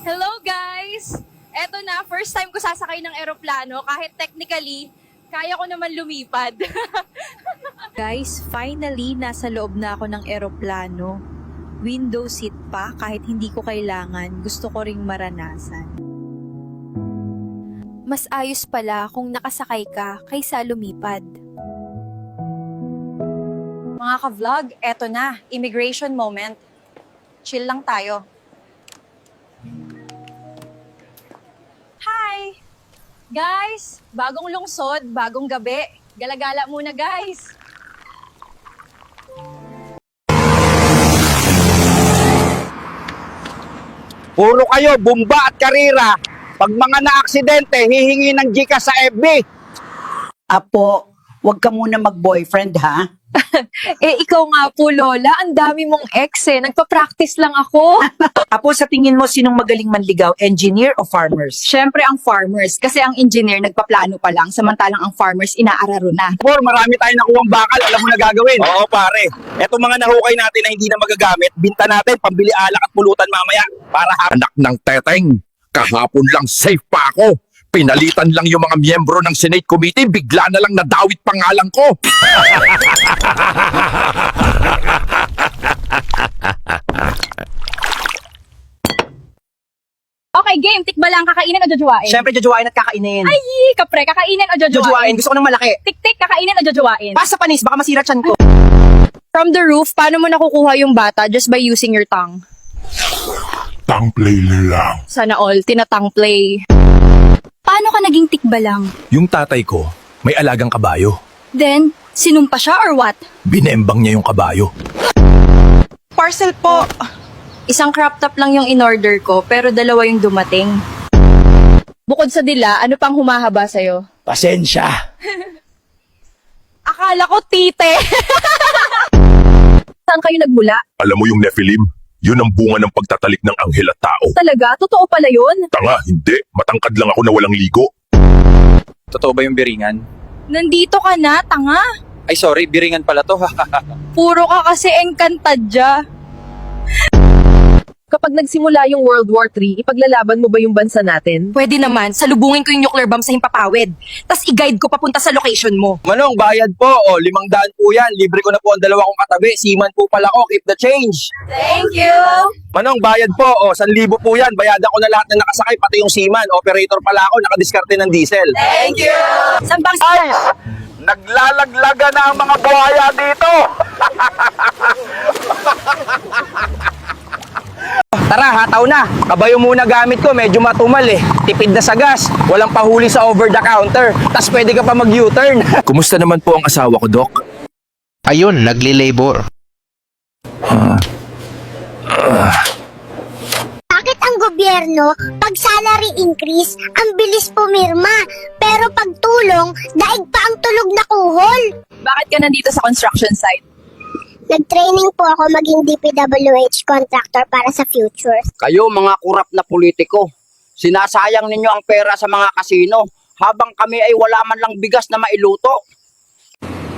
Hello guys! Eto na, first time ko sasakay ng eroplano kahit technically, kaya ko naman lumipad. Guys, finally, nasa loob na ako ng eroplano. Window seat pa, kahit hindi ko kailangan, gusto ko ring maranasan. Mas ayos pala kung nakasakay ka kaysa lumipad. Mga ka-vlog, eto na, immigration moment. Chill lang tayo. Hi! Guys, bagong lungsod, bagong gabi. Galagala muna guys. Puro kayo, bumba at karira. Pag mga na-aksidente, hihingi ng Gcash sa FB. Apo, wag ka muna mag-boyfriend ha. Ikaw nga po, Lola, ang dami mong ex Nagpa-practice lang ako. Apo, sa tingin mo, sinong magaling manligaw? Engineer o farmers? Siyempre ang farmers, kasi ang engineer nagpaplano pa lang, samantalang ang farmers inaararo na. Por, marami tayong nakuwang bakal. Alam mo na gagawin. Oo, pare. Etong mga nahukay natin na hindi na magagamit, binta natin, pambili alak at pulutan mamaya. Para Anak ng teteng, kahapon lang safe pa ako. Pinalitan lang yung mga miyembro ng Senate Committee, bigla na lang nadawit pangalan ko. Okay, game. Tikba lang, kakainin o jojowain? Siyempre, jojowain at kakainin. Ay, kapre, kakainin o Jojowain, jojowain? gusto ko ng malaki. Tik-tik, kakainin o jojowain? Pasa panis, baka masira tiyan ko. From the roof, paano mo nakukuha yung bata just by using your tongue? Tangplay lang. Sana all, tinatang play. Paano ka naging tikbalang? Yung tatay ko, may alagang kabayo. Then, sinumpa siya or what? Binembang niya yung kabayo. Parcel po. Isang crop top lang yung in-order ko, pero dalawa yung dumating. Bukod sa dila, ano pang humahaba sa'yo? pasensya. Akala ko tite. Saan kayo nagmula? Alam mo yung Nephilim? Yun ang bunga ng pagtatalik ng anghel at tao. Talaga? Totoo pala yun? Tanga, hindi. Matangkad lang ako na walang ligo. Totoo ba yung biringan? Nandito ka na, tanga. Ay sorry, biringan pala to. Puro ka kasi engkantadya. Kapag nagsimula yung World War III, ipaglalaban mo ba yung bansa natin? Pwede naman, salubungin ko yung nuclear bomb sa Himpapawid. Tapos i-guide ko papunta sa location mo. Manong, bayad po. O, 500 po yan. Libre ko na po ang dalawa kong katabi. Seaman po pala ko. Keep the change. Thank you! Manong, bayad po. O, 1,000 po yan. Bayadan ko na lahat na nakasakay, pati yung seaman. Operator pala ako, nakadiskarte ng diesel. Thank you! Saan bang... Ay! Naglalaglaga na ang mga buhaya dito! Tara, hataw na. Kabayo muna gamit ko, medyo matumal eh. Tipid na sa gas, walang pahuli sa over the counter. Tas pwede ka pa mag-U-turn. Kumusta naman po ang asawa ko, Doc? Ayun, nagli-labor. Bakit ang gobyerno, pag salary increase, ang bilis pumirma, pero pag tulong, daig pa ang tulog na kuhol? Bakit ka nandito sa construction site? Nag-training po ako maging DPWH contractor para sa future. Kayo mga kurap na politiko, sinasayang ninyo ang pera sa mga kasino habang kami ay wala man lang bigas na mailuto.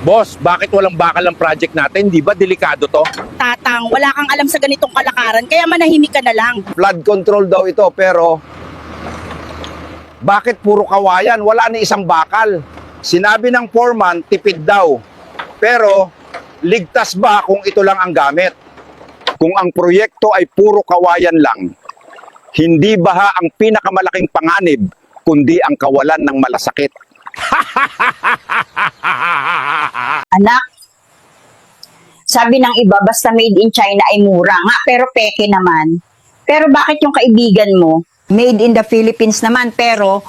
Boss, bakit walang bakal ang project natin? Di ba delikado to? Tatang, wala kang alam sa ganitong kalakaran, kaya manahimik ka na lang. Flood control daw ito, pero bakit puro kawayan? Wala na isang bakal. Sinabi ng foreman, tipid daw. Pero ligtas ba kung ito lang ang gamit? Kung ang proyekto ay puro kawayan lang, hindi baha ang pinakamalaking panganib, kundi ang kawalan ng malasakit. Anak, sabi ng iba, basta made in China ay mura nga, pero peke naman. Pero bakit yung kaibigan mo, made in the Philippines naman, pero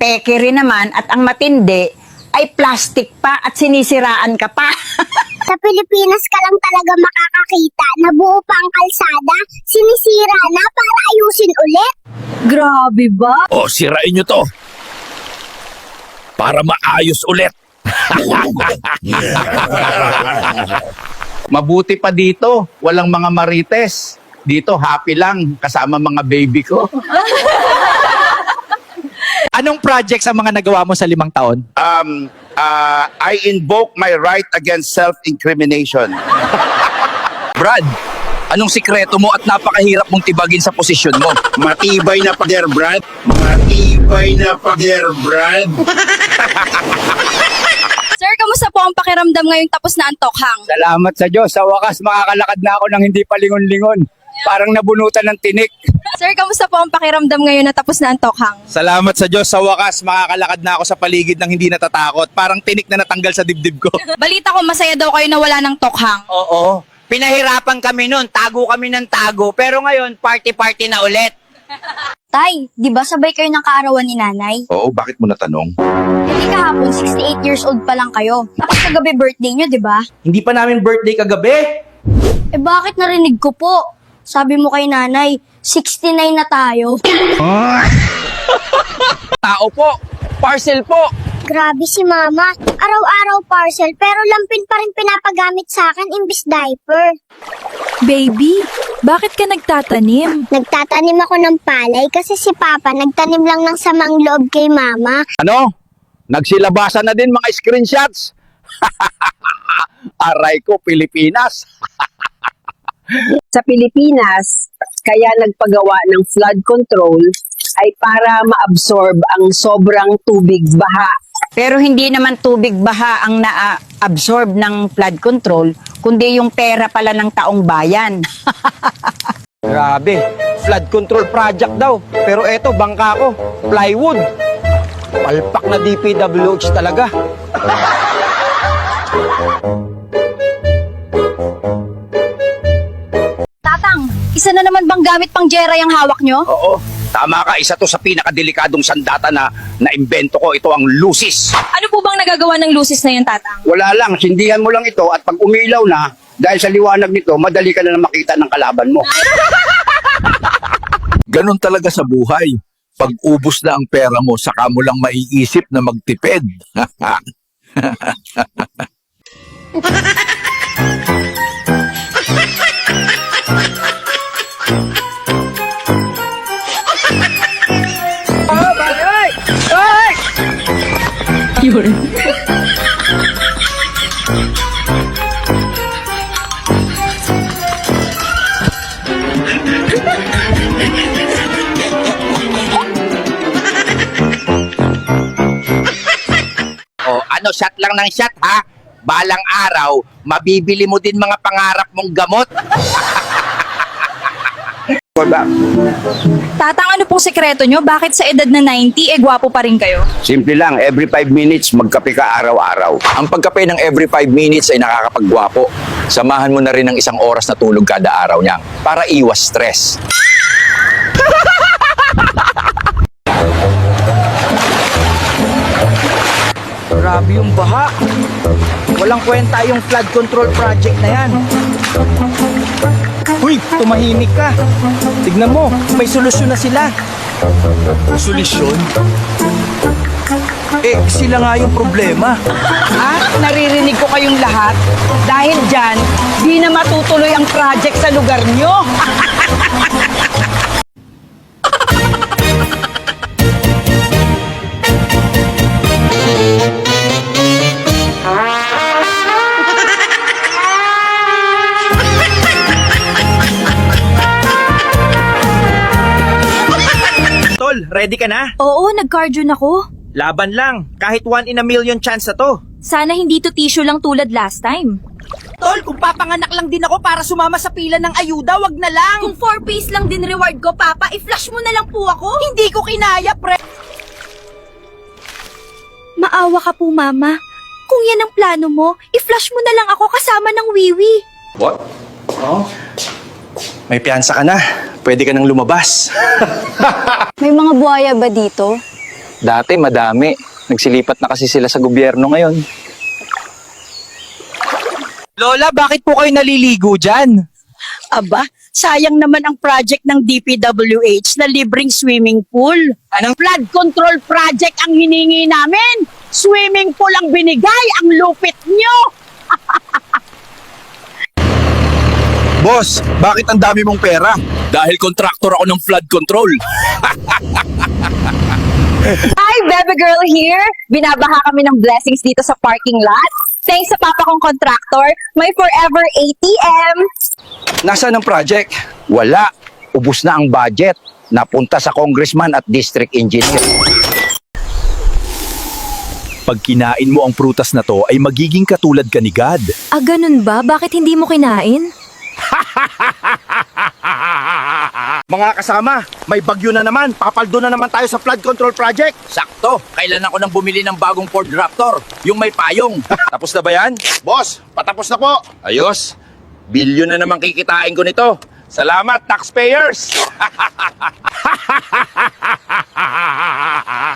peke rin naman, at ang matindi ay plastic pa at sinisiraan ka pa. Sa Pilipinas ka lang talaga makakakita na buo pa ang kalsada, sinisira na para ayusin ulit. Grabe ba? O, sirain nyo to. Para maayos ulit. Mabuti pa dito, walang mga marites. Dito happy lang kasama mga baby ko. Anong project sa mga nagawa mo sa 5 taon? I invoke my right against self-incrimination. Brad, Anong sikreto mo at napakahirap mong tibagin sa posisyon mo? Matibay na pader, Brad. Matibay na pader, Brad. Sir, kamusta po ang pakiramdam ngayong tapos na ang tokhang? Salamat sa Diyos. Sa wakas, makakalakad na ako ng hindi palingon-lingon. Parang nabunutan ng tinik. Sir, kamusta po ang pakiramdam ngayon na tapos na ang tokhang? Salamat sa Diyos. Sa wakas, makakalakad na ako sa paligid ng hindi natatakot. Parang tinik na natanggal sa dibdib ko. Balita ko masaya daw kayo na wala ng tokhang. Oo. Pinahirapan kami nun. Tago kami ng tago. Pero ngayon, party-party na ulit. Tay, di ba sabay kayo ng kaarawan ni nanay? Oo, bakit mo natanong? Hindi kahapon, 68 years old pa lang kayo. Tapos kagabi birthday nyo, di ba? Hindi pa namin birthday kagabi. Eh bakit narinig ko po? Sabi mo kay nanay, 69 na tayo. Tao po! Parcel po! Grabe si mama. Araw-araw parcel, pero lampin pa rin pinapagamit sa akin imbis diaper. Baby, bakit ka nagtatanim? Nagtatanim ako ng palay kasi si Papa nagtanim lang ng samang loob kay mama. Ano? Nagsilabasan na din mga screenshots. Aray ko, Pilipinas. Sa Pilipinas, kaya nagpagawa ng flood control ay para maabsorb ang sobrang tubig baha. Pero hindi naman tubig baha ang na-absorb ng flood control, kundi yung pera pala ng taong bayan. Grabe, flood control project daw. Pero eto, bangka ko, plywood. Palpak na DPWH talaga. Tatang, isa na naman bang gamit pang Jera yung hawak nyo? Oo, tama ka. Isa to sa pinakadelikadong sandata na naimbento ko. Ito ang lusis. Ano po bang nagagawa ng lusis na yun, Tatang? Wala lang, sindihan mo lang ito at pag umilaw na, dahil sa liwanag nito, madali ka na makita ng kalaban mo. Ganon talaga sa buhay. Pag ubos na ang pera mo, saka mo lang maiisip na magtipid. O ano, shot lang ng shot ha? Balang araw, mabibili mo din mga pangarap mong gamot. Tatang, ano pong sekreto nyo? Bakit sa edad na 90, gwapo pa rin kayo? Simple lang, every 5 minutes, magkape ka araw-araw. Ang pagkape ng every 5 minutes ay nakakapagwapo. Samahan mo na rin ng isang oras na tulog kada araw niya para iwas stress. Grabe yung baha. Walang kwenta yung flood control project na yan. Uy, tumahimik ka. Tignan mo, may solusyon na sila. Solusyon? Eh, sila nga yung problema. Naririnig ko kayong lahat. Dahil dyan, di na matutuloy ang project sa lugar nyo. Tol, ready ka na? Oo, nag-cardio na ko. Laban lang. Kahit 1 in a million chance na to. Sana hindi to tissue lang tulad last time. Tol, kung papanganak lang din ako para sumama sa pila ng ayuda, wag na lang. Kung 4 piece lang din reward ko, Papa, i-flash mo na lang po ako. Hindi ko kinaya, pre. Maawa ka po, Mama. Kung yan ang plano mo, i-flash mo na lang ako kasama ng wiwi. What? Oh? May piyansa ka na. Pwede ka nang lumabas. May mga buhaya ba dito? Dati madami. Nagsilipat na kasi sila sa gobyerno ngayon. Lola, bakit po kayo naliligo dyan? Aba, sayang naman ang project ng DPWH na libreng swimming pool. Anong Flood control project ang hiningi namin. Swimming pool ang binigay, ang lupit nyo. Boss, bakit ang dami mong pera? Dahil kontraktor ako ng flood control. Hi, Bebe Girl here! Binabaha kami ng blessings dito sa parking lot. Thanks sa papa kong contractor, may forever ATM. Nasaan ang project? Wala. Ubus na ang budget. Napunta sa congressman at district engineer. Pag kinain mo ang prutas na to ay magiging katulad ka ni God. Ah, ganun ba? Bakit hindi mo kinain? Mga kasama, may bagyo na naman. Papaldo na naman tayo sa flood control project. Sakto, kailan ako nang bumili ng bagong Ford Raptor? Yung may payong. Tapos na ba yan? Boss, patapos na po. Ayos. Bilyon na naman kikitain ko nito. Salamat, taxpayers!